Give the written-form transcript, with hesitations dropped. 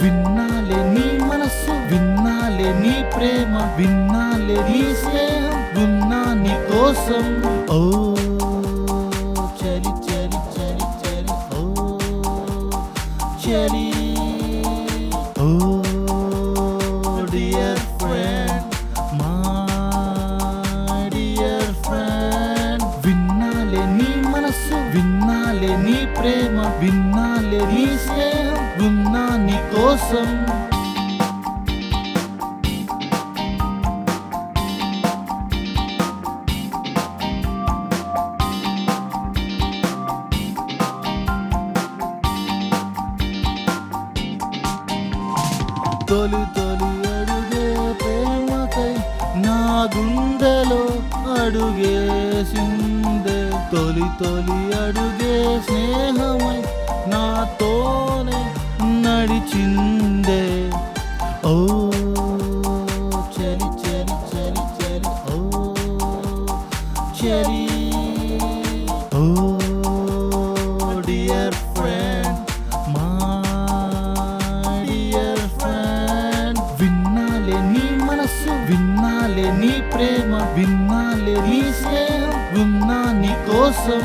విన్నాలే నీ మనస్సు, విన్నాలే నీ ప్రేమ, విన్నాలే నీ స్నేహం, ఉన్నా నీ కోసం. ఓ చలి చలి చలి చలి ఓ చలి. ఓ dear friend, my dear friend, విన్నాలే నీ మనస్సు, విన్నాలే నీ ప్రేమ, విన్నాలే నీ స్నేహం, ఉన్నా నీ కోసం. తొలి తొలి అడుగే ప్రేమకై నా గుండెలో అడుగేసిందే, తొలి తొలి అడుగే స్నేహమై నాతోనే నడిచిందే. ఓ చలి చలి చలి చలి ఓ చలి. ఓ dear friend, my dear friend, విన్నాలే నీ మనస్సు, విన్నాలే నీ ప్రేమ, విన్నాలే నీ స్నేహం, ఉన్నా నీ కోసం.